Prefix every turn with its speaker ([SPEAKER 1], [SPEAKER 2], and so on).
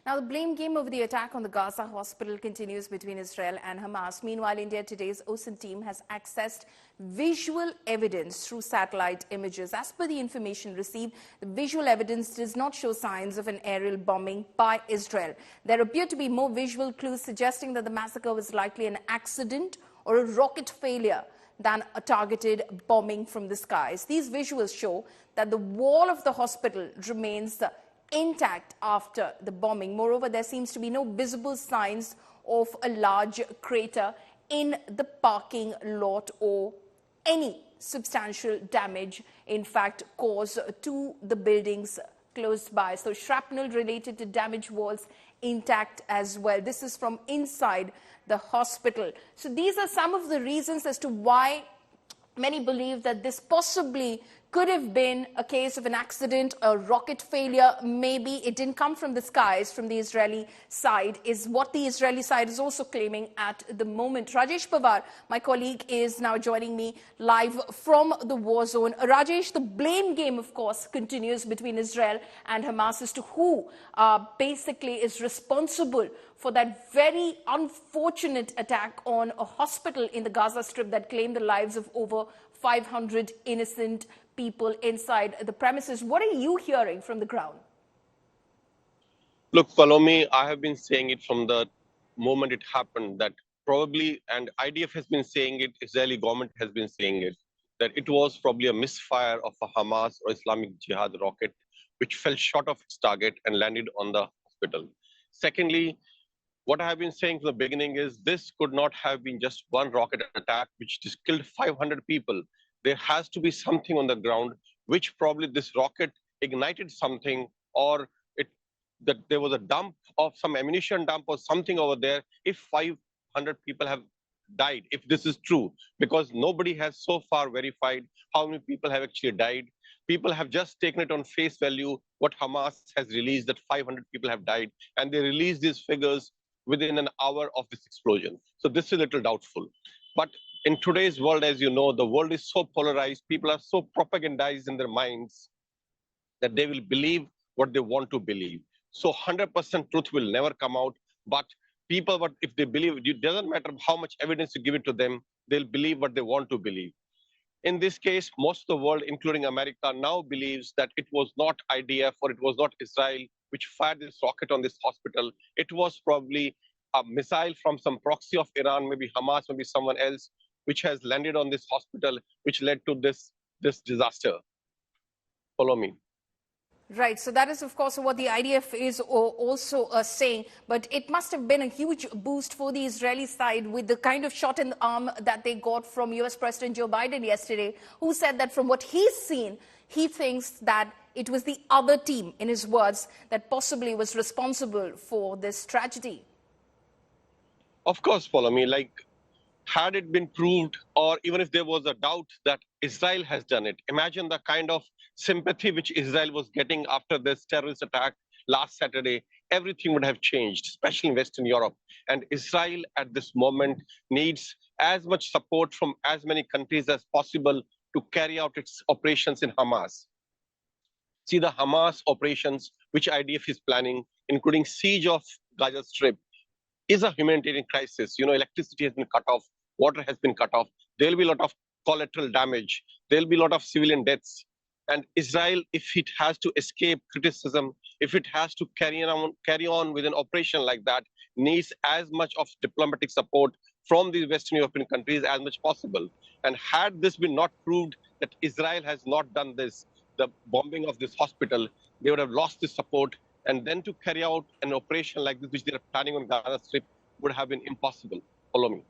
[SPEAKER 1] Now, the blame game over the attack on the Gaza hospital continues between Israel and Hamas. Meanwhile, India Today's OSINT team has accessed visual evidence through satellite images. As per the information received, the visual evidence does not show signs of an aerial bombing by Israel. There appear to be more visual clues suggesting that the massacre was likely an accident or a rocket failure than a targeted bombing from the skies. These visuals show that the wall of the hospital remains intact after the bombing. Moreover, there seems to be no visible signs of a large crater in the parking lot or any substantial damage, in fact, caused to the buildings close by. So shrapnel related to damaged walls intact as well. This is from inside the hospital. So these are some of the reasons as to why many believe that this possibly could have been a case of an accident, a rocket failure. Maybe it didn't come from the skies, from the Israeli side, is what the Israeli side is also claiming at the moment. Rajesh Pawar, my colleague, is now joining me live from the war zone. Rajesh, the blame game, of course, continues between Israel and Hamas as to who basically is responsible for that very unfortunate attack on a hospital in the Gaza Strip that claimed the lives of over 500 innocent people inside the premises. What are you hearing from the ground?
[SPEAKER 2] Look, follow me. I have been saying it from the moment it happened that probably, and IDF has been saying it, Israeli government has been saying it, that it was probably a misfire of a Hamas or Islamic Jihad rocket which fell short of its target and landed on the hospital. Secondly, what I have been saying from the beginning is this could not have been just one rocket attack which just killed 500 people. There has to be something on the ground which probably this rocket ignited something, or that there was a dump of some ammunition dump or something over there if 500 people have died, if this is true, because nobody has so far verified how many people have actually died. People have just taken it on face value, what Hamas has released, that 500 people have died, and they released these figures within an hour of this explosion. So this is a little doubtful. But in today's world, as you know, the world is so polarized, people are so propagandized in their minds that they will believe what they want to believe. So 100% truth will never come out, but people, if they believe, it doesn't matter how much evidence you give it to them, they'll believe what they want to believe. In this case, most of the world, including America, now believes that it was not IDF or it was not Israel which fired this rocket on this hospital. It was probably a missile from some proxy of Iran, maybe Hamas, maybe someone else, which has landed on this hospital, which led to this disaster. Follow me.
[SPEAKER 1] Right. So that is, of course, what the IDF is also saying. But it must have been a huge boost for the Israeli side with the kind of shot in the arm that they got from US President Joe Biden yesterday, who said that from what he's seen, he thinks that it was the other team, in his words, that possibly was responsible for this tragedy.
[SPEAKER 2] Of course, follow me. Like, had it been proved, or even if there was a doubt that Israel has done it, imagine the kind of sympathy which Israel was getting after this terrorist attack last Saturday. Everything would have changed, especially in Western Europe. And Israel at this moment needs as much support from as many countries as possible to carry out its operations in Hamas. See, the Hamas operations, which IDF is planning, including siege of Gaza Strip, is a humanitarian crisis. You know, electricity has been cut off, water has been cut off. There'll be a lot of collateral damage. There'll be a lot of civilian deaths. And Israel, if it has to escape criticism, if it has to carry on with an operation like that, needs as much of diplomatic support from the Western European countries as much possible. And had this been not proved that Israel has not done this, the bombing of this hospital, they would have lost this support. And then to carry out an operation like this, which they are planning on Gaza Strip, would have been impossible. Follow me.